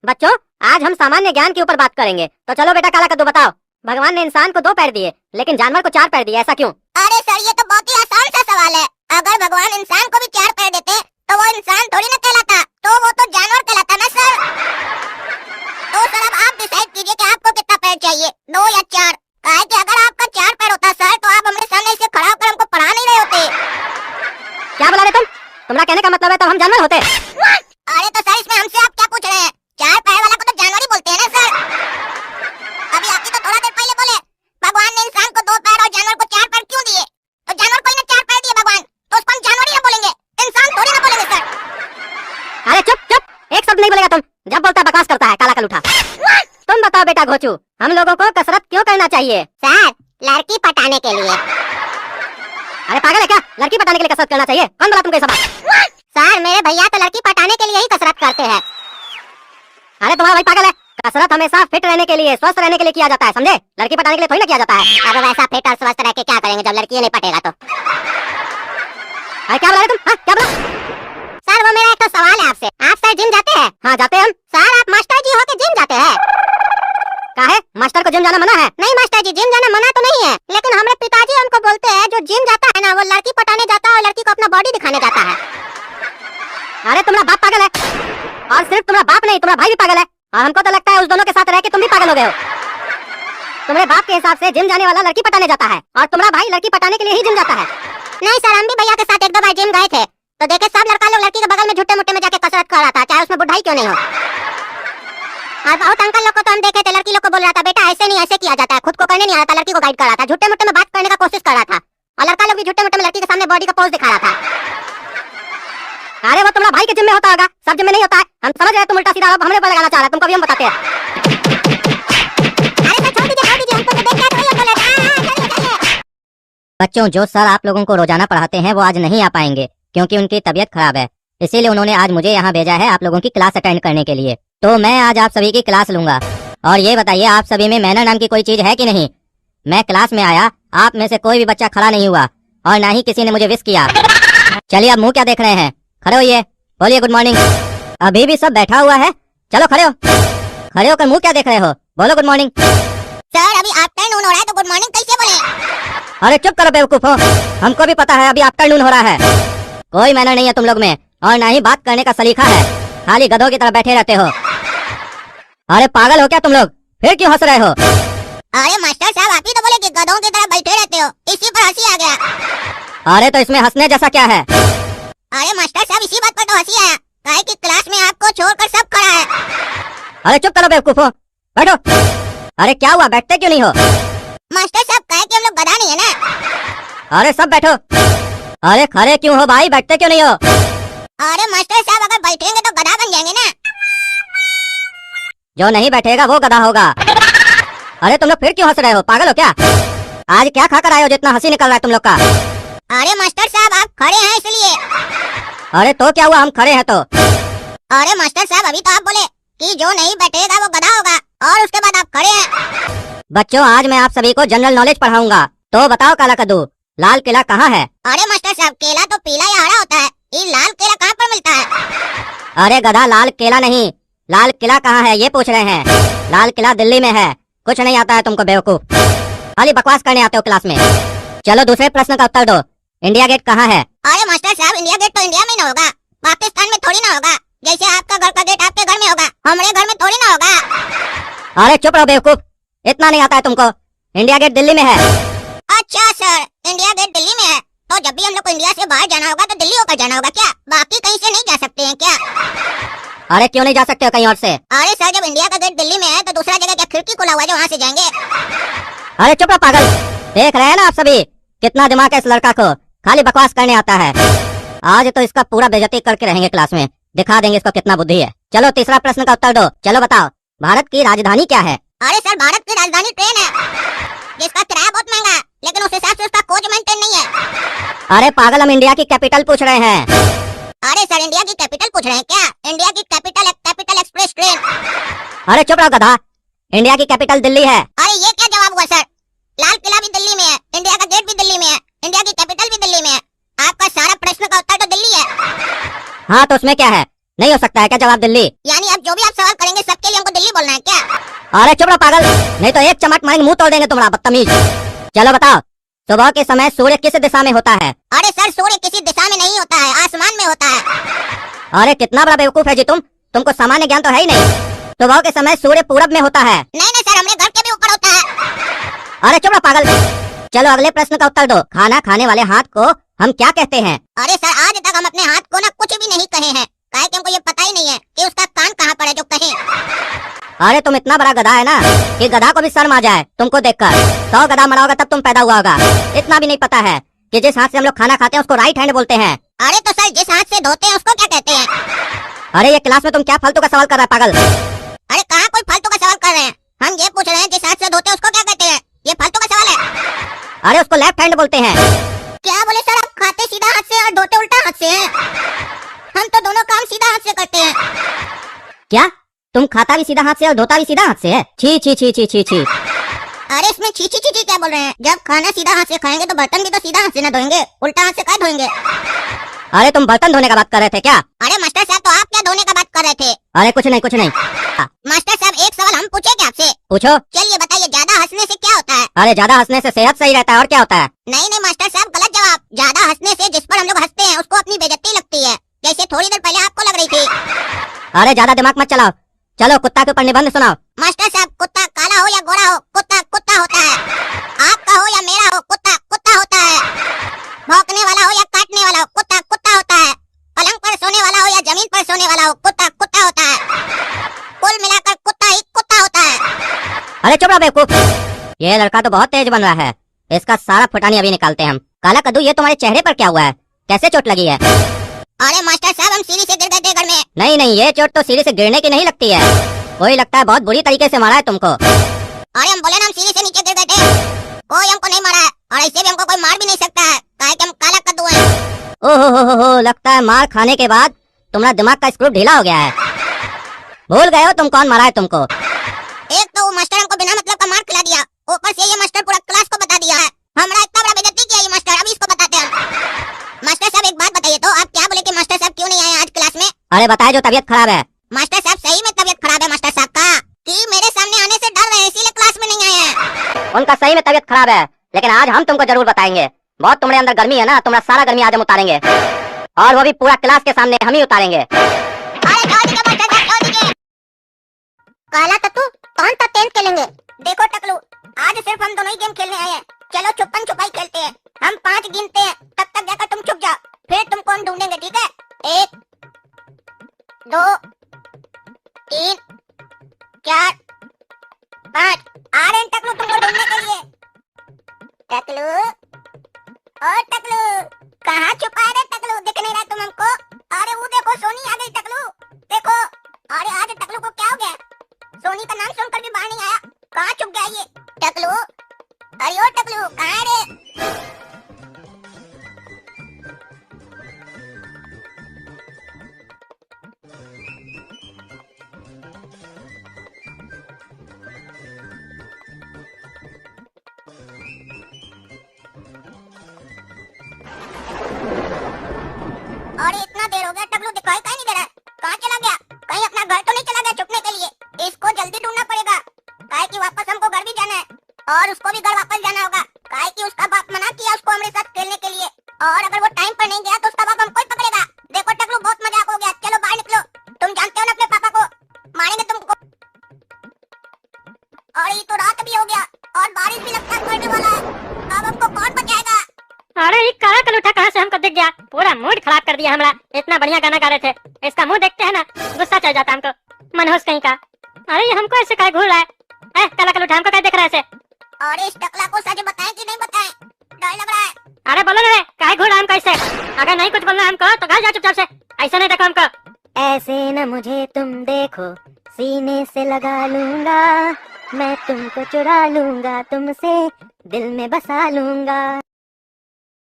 बच्चों, आज हम सामान्य ज्ञान के ऊपर बात करेंगे। तो चलो बेटा काला कद्दू बताओ, भगवान ने इंसान को 2 पैर दिए लेकिन जानवर को 4 पैर दिए, ऐसा क्यों? अरे सर, ये तो बहुत ही आसान सा सवाल है। अगर भगवान इंसान को भी 4 पैर देते तो वो इंसान थोड़ी ना कहलाता, तो वो तो जानवर कहलाता ना सर। तो सर अब आप डिसाइड कीजिए कि आपको कितना पैर चाहिए, 2 या 4। काहे कि अगर आपका 4 पैर होता सर तो आप हमारे सामने इसे खड़ा होकर हमको पढ़ा नहीं रहे होते। क्या बोला रे तुम? तुम्हारा कहने का मतलब है तो हम जानवर होते? अरे तो सर, इसमें हमसे आप क्या पूछ रहे हैं? 4 पैर वाला को तो जानवर ही बोलते हैं ना सर। अभी आप ही तो थोड़ा देर पहले बोले भगवान ने इंसान को 2 पैर और जानवर को 4 पैर क्यों दिए? तो जानवर को ही ना 4 पैर दिए भगवान, तो उसको हम जानवर ही ना बोलेंगे, इंसान थोड़ी ना बोलेंगे सर। अरे चुप चुप, एक शब्द नहीं बोलेगा तुम। जब बोलता बकवास करता है काला कलूठा। तुम बताओ बेटा घोचू, हम लोगों को कसरत क्यों करना चाहिए? सर, लड़की पटाने के लिए। अरे पागल है क्या? लड़की पटाने के लिए कसरत करना चाहिए? कौन बोला तुमको ये सब बात? सर, मेरे भैया तो लड़की पटाने के लिए ही कसरत करते हैं। अरे तुम्हारा भाई पागल है। कसरत हमेशा फिट रहने के लिए, स्वस्थ रहने के लिए किया जाता है, समझे? लड़की पटाने के लिए थोड़ी ना किया जाता है। अब वैसा फिट और स्वस्थ रह के क्या करेंगे जब लड़की नहीं पटेगा तो? अरे क्या बोला रे तुम? हाँ, क्या बोला? सर, वो मेरा एक तो सवाल है आपसे। आप सर जिम जाते हैं? हाँ जाते हैं हम। सर, आप मास्टर जी होके जिम जाते हैं? काहे? मास्टर को जिम जाना मना है? नहीं मास्टर जी, जिम जाना मना तो नहीं है, लेकिन हमारे पिताजी हमको बोलते हैं जो जिम जाता है ना वो लड़की पटाने जाता है और लड़की को अपना बॉडी दिखाने जाता है। अरे तुम्हारा बाप पागल है, और सिर्फ तुम्हारा बाप नहीं, तुम्हारा भाई भी पागल है। और हमको तो लगता है उस दोनों के साथ रह के तुम भी पागल हो गए हो। तुम्हारे बाप के हिसाब से जिम जाने वाला लड़की पटाने जाता है और तुम्हारा भाई लड़की पटाने के लिए ही जिम जाता है। नहीं सर, हम भी भैया के साथ 1-2 बार जिम गए थे तो देखे सब लड़का लोग लड़की के बगल में झुट्टे मुट्टे में जाके कसरत कर रहा था, चाहे उसमें बुढ़ाई क्यों नहीं हो। और बहुत अंकल लोग को तो हम देखे थे, लड़की लोग को बोल रहा था बेटा ऐसे नहीं ऐसे किया जाता है, खुद को करने नहीं आता, लड़की को गाइड कर रहा था, झुट्टे मुट्टे में बात करने का कोशिश कर रहा था, और लड़का लोग भी झुट्टे मुट्टे में लड़की के सामने बॉडी का पोज दिखा रहा था। अरे वो तुम्हारा भाई के जिम में होता होगा, सब जिम में नहीं होता है। हम समझ रहे हैं तुम उल्टा सीधा हमने पर लगाना चाह रहा है, तुमको भी हम बताते हैं। अरे सर छोड़ दीजिए, हमको तो देख के वही बोले चलिए। बच्चों, जो सर आप लोगों को रोजाना पढ़ाते हैं वो आज नहीं आ पाएंगे क्योंकि उनकी तबीयत खराब है, इसीलिए उन्होंने आज मुझे यहाँ भेजा है आप लोगों की क्लास अटेंड करने के लिए। तो मैं आज आप सभी की क्लास लूंगा। और ये बताइए आप सभी में मैनर नाम की कोई चीज है कि नहीं? मैं क्लास में आया, आप में से कोई भी बच्चा खड़ा नहीं हुआ और ना ही किसी ने मुझे विश किया। चलिए अब मुंह क्या देख रहे हैं, खड़े होइए, बोलिए गुड मॉर्निंग। अभी भी सब बैठा हुआ है, चलो खड़े हो। खड़े होकर मुंह क्या देख रहे हो, बोलो गुड मॉर्निंग। सर, अभी आफ्टरनून हो रहा है तो गुड मॉर्निंग कैसे बोले? अरे चुप करो बेवकूफो, हमको भी पता है अभी आफ्टरनून हो रहा है। कोई मैनर नहीं है तुम लोग में और ना ही बात करने का सलीका है, खाली गधों की तरह बैठे रहते हो। अरे पागल हो क्या तुम लोग, फिर क्यों हंस रहे हो? अरे मास्टर साहब, आप ही तो बोले कि गधों की तरह बैठे रहते हो, इसी पर हंसी आ गया। अरे तो इसमें हंसने जैसा क्या है? अरे मास्टर साहब, इसी बात पर तो हंसी आया, काहे कि क्लास में आपको छोड़कर सब खड़ा है। अरे चुप करो बेवकूफो, बैठो। अरे क्या हुआ, बैठते क्यों नहीं हो? मास्टर साहब, काहे कि हम लोग गधा नहीं है ना। अरे सब बैठो। अरे खड़े क्यों हो भाई, बैठते क्यों नहीं हो? अरे मास्टर साहब, अगर बैठेंगे तो गधा बन जाएंगे ना। जो नहीं बैठेगा वो गधा होगा। अरे तुम लोग फिर क्यों हंस रहे हो, पागल हो क्या? आज क्या खाकर आए हो जितना हंसी निकल रहा है तुम लोग का? अरे मास्टर साहब, आप खड़े हैं इसलिए। अरे तो क्या हुआ, हम खड़े हैं तो? अरे मास्टर साहब, अभी तो आप बोले कि जो नहीं बैठेगा वो गधा होगा और उसके बाद आप खड़े हैं। बच्चों, आज मैं आप सभी को जनरल नॉलेज पढ़ाऊंगा। तो बताओ काला कद्दू, लाल किला कहाँ है? अरे मास्टर साहब, केला तो पीला या हरा होता है, ये लाल केला कहाँ पर मिलता है? अरे गधा, लाल केला नहीं, लाल किला कहाँ है ये पूछ रहे हैं। लाल किला दिल्ली में है, कुछ नहीं आता है तुमको बेवकूफ, खाली बकवास करने आते हो क्लास में। चलो दूसरे प्रश्न का उत्तर दो, इंडिया गेट कहाँ है? अरे मास्टर साहब, इंडिया गेट तो इंडिया में ना होगा, पाकिस्तान में थोड़ी ना होगा। जैसे आपका घर का गेट आपके घर में होगा, हमारे घर में थोड़ी ना होगा। अरे चुप रहो बेवकूफ, इतना नहीं आता है तुमको। इंडिया गेट दिल्ली में है। अच्छा सर, इंडिया गेट दिल्ली में है, तो जब भी हम लोग को इंडिया से बाहर जाना होगा तो दिल्ली होकर जाना होगा क्या? बाकी कहीं से नहीं जा सकते हैं क्या? अरे क्यों नहीं जा सकते हो कहीं और से? अरे सर, जब इंडिया का गेट दिल्ली में है तो दूसरा जगह क्या खिड़की खुला हुआ है जो वहाँ से जाएंगे? अरे चुप रहो पागल, देख रहे हैं ना आप सभी कितना दिमाग है इस लड़का को, खाली बकवास करने आता है। आज तो इसका पूरा बेइज्जती करके रहेंगे क्लास में, दिखा देंगे इसको कितना बुद्धि है। चलो तीसरा प्रश्न का उत्तर दो, चलो बताओ भारत की राजधानी क्या है? अरे सर, भारत की राजधानी ट्रेन है, जिसका किराया बहुत महंगा है, लेकिन उस हिसाब से उसका कोच मेंटेन नहीं है। अरे पागल, हम इंडिया की कैपिटल पूछ रहे हैं। अरे सर, इंडिया की कैपिटल पूछ रहे हैं क्या? इंडिया की कैपिटल कैपिटल एक्सप्रेस ट्रेन। अरे चुप रहो गधा, इंडिया की कैपिटल दिल्ली है। अरे ये क्या जवाब हुआ सर? लाल किला भी दिल्ली में है, इंडिया का गेट भी दिल्ली में है, इंडिया की कैपिटल भी दिल्ली में है, आपका सारा प्रश्न का उत्तर तो दिल्ली है। हाँ तो उसमें क्या है, नहीं हो सकता है क्या जवाब दिल्ली? यानी अब जो भी आप सवाल करेंगे सब दिल्ली बोलना है क्या? अरे चुप रहो पागल, नहीं तो एक चमाट मारेंगे, मुंह तोड़ देंगे तुम्हारा, बदतमीज। चलो बताओ, सुबह के समय सूर्य किस दिशा में होता है? अरे सर, सूर्य किसी दिशा में नहीं होता है, आसमान में होता है। अरे कितना बड़ा बेवकूफ है जी तुमको सामान्य ज्ञान तो है ही नहीं। सुबह के समय सूर्य पूरब में होता है। नहीं नहीं सर, हमने घर के भी ऊपर होता है। अरे चुप रहो पागल। चलो अगले प्रश्न का उत्तर दो, खाना खाने वाले हाथ को हम क्या कहते हैं? अरे सर, आज तक हम अपने हाथ को ना कुछ भी नहीं कहे हैं, काहे कि हमको ये पता ही नहीं है कि उसका कान कहाँ पर है जो कहे। अरे तुम इतना बड़ा गधा है ना कि गधा को भी शर्म आ जाए तुमको देखकर। 100 गधा मरा होगा तब तुम पैदा हुआ होगा। इतना भी नहीं पता है कि जिस हाथ से हम लोग खाना खाते हैं उसको राइट हैंड बोलते हैं। अरे तो सर, जिस हाथ से धोते हैं उसको क्या कहते हैं? अरे ये क्लास में तुम क्या फालतू का सवाल कर रहा है पागल? अरे कहाँ कोई फालतू का सवाल कर रहे हैं, हम ये पूछ रहे हैं जिस हाथ से धोते हैं उसको क्या कहते हैं? ये फालतू का सवाल है। अरे उसको लेफ्ट हैंड बोलते हैं। क्या बोले सर, आप खाते सीधा हाथ से और धोते उल्टा हाथ से हैं? हम तो दोनों काम सीधा हाथ से करते हैं। क्या तुम खाता भी सीधा हाथ से और धोता भी सीधा हाथ से है? छी छी छी छी छी छी। अरे इसमें छी छी छी छी क्या बोल रहे हैं? जब खाना सीधा हाथ से खाएंगे तो बर्तन भी तो सीधा हाथ से ना धोएंगे, उल्टा हाथ से क्या धोएंगे? अरे तुम बर्तन धोने का बात कर रहे थे क्या? अरे मास्टर साहब, तो आप क्या धोने का बात कर रहे थे? अरे कुछ नहीं कुछ नहीं। मास्टर साहब, एक सवाल हम पूछे क्या आपसे? पूछो। चलिए बताइए, ज्यादा हंसने से क्या होता है? अरे ज्यादा हंसने से सेहत सही रहता है, और क्या होता है? नहीं नहीं मास्टर साहब, गलत जवाब। ज्यादा हंसने से जिस पर हम लोग हंसते हैं उसको अपनी बेइज्जती लगती है, जैसे थोड़ी देर पहले आपको लग रही थी। अरे ज्यादा दिमाग मत चलाओ, चलो कुत्ता के ऊपर निबंध सुनाओ। मास्टर साहब, कुत्ता काला हो या गोरा हो, कुत्ता कुत्ता होता है। आपका हो या मेरा हो, कुत्ता कुत्ता होता है। भौंकने वाला हो या काटने वाला हो, कुत्ता कुत्ता होता है। पलंग पर सोने वाला हो या जमीन पर सोने वाला हो, कुत्ता कुत्ता होता है। कुल मिलाकर कुत्ता ही कुत्ता होता है। अरे चुप रहो बेवकूफ, ये लड़का तो बहुत तेज बन रहा है, इसका सारा फुटानी अभी निकालते हैं हम। काला कद्दू, ये तुम्हारे चेहरे पर क्या हुआ है? कैसे चोट लगी है? अरे मास्टर साहब, हम सीढ़ी से गिर गए थे घर में। नहीं नहीं, ये चोट तो सीढ़ी से गिरने की नहीं लगती है, कोई लगता है बहुत बुरी तरीके से मारा है तुमको। अरे हम बोले ना, हम सीढ़ी से नीचे गिर गए थे, कोई हमको नहीं मारा है, और ऐसे भी हमको कोई मार भी नहीं सकता है, काहे कि हम काला कद्दू हैं। ओहो, लगता है मार खाने के बाद तुम्हारा दिमाग का स्क्रू ढीला हो गया है, भूल गए हो तुम कौन मारा है तुमको। एक तो वो मास्टर हमको बिना मतलब का मार खिला दिया, ऊपर से ये मास्टर पूरा क्लास को बता दिया है। हमरा इतना बड़ा बेइज्जती किया ये मास्टर, अभी इसको बताते हैं। मास्टर साहब, एक बात बताइए तो, आप क्या बोले कि मास्टर साहब क्यों नहीं आए आज क्लास में? अरे बताए जो तबीयत खराब है। मास्टर साहब, सही में तबीयत खराब है मास्टर साहब का, कि मेरे सामने आने से डर रहे हैं इसीलिए क्लास में नहीं आए हैं? उनका सही में तबीयत खराब है, लेकिन आज हम तुमको जरूर बताएंगे। बहुत तुम्हारे अंदर गर्मी है ना, तुम्हारा सारा गर्मी आज हम उतारेंगे, और वो भी पूरा क्लास के सामने हम ही उतारेंगे। अरे छोड़ दीजिए मास्टर साहब, छोड़ दीजिए। काला तत्तू, कौन सा तेज खेलेंगे? देखो टकलू, आज सिर्फ हम दोनों ही गेम खेलने आए हैं, चलो छुपन छुपाई खेलते हैं। हम 5 गिनते हैं, तब तक जाकर तुम छुप जाओ, फिर तुमको हम ढूंढेंगे, ठीक है? 1 2 3 4 5। आ रहे हैं टकलू तुमको ढूंढने के लिए। टकलू, ओ टकलू, कहाँ छुपा है रे टकलू? दिख नहीं रहा तुम हमको? अरे वो देखो, सोनी आ गई टकलू, देखो। अरे आज टकलू को क्या हो गया? सोनी का नाम सुनकर भी बाहर नहीं आया, कहाँ छुप गया ये टकलू? अरे ओ टकलू, कहाँ है रे? अरे इतना देर हो गया, टकलू दिखाई कहीं नहीं दे रहा है, कहाँ चला गया? कहीं अपना घर तो नहीं चला गया छुपने के लिए? इसको जल्दी ढूंढना पड़ेगा, काहे कि वापस हमको घर भी जाना है, और उसको भी घर वापस जाना होगा, काहे कि उसका बाप मना किया उसको हमारे साथ खेलने के लिए, और अगर वो टाइम पर नहीं गया तो उसका बाप हमको ही पकड़ेगा। देखो टकलू, बहुत मजाक हो गया, चलो बाहर निकलो, तुम जानते हो ना अपने पापा को, मारेंगे तुमको। और ये तो रात भी हो गया, और बारिश भी लगता है पड़ने वाला है, अब हमको कौन बचाएगा? अरे ये काला कलूठा कहाँ से हमको दिख गया, पूरा मूड खराब कर दिया हमारा। इतना बढ़िया गाना गा रहे थे, इसका मुंह देखते हैं ना गुस्सा चढ़ जाता हमको, मनहूस कहीं का। अरे ये हमको ऐसे काहे घूर रहा है? काला कलूठा हमको क्या देख रहा है ऐसे? और इस टकला को सच बताएं कि नहीं बताएं? डर लग रहा है। अरे बोलो ना रे, काहे घूर रहा है हमको ऐसे? अगर नहीं कुछ बोलना हमको तो घर जा चुपचाप से, ऐसा नहीं देखो हमको। ऐसे न मुझे तुम देखो, सीने से लगा लूंगा, मैं तुमको चुरा लूंगा, तुमसे दिल में बसा लूंगा।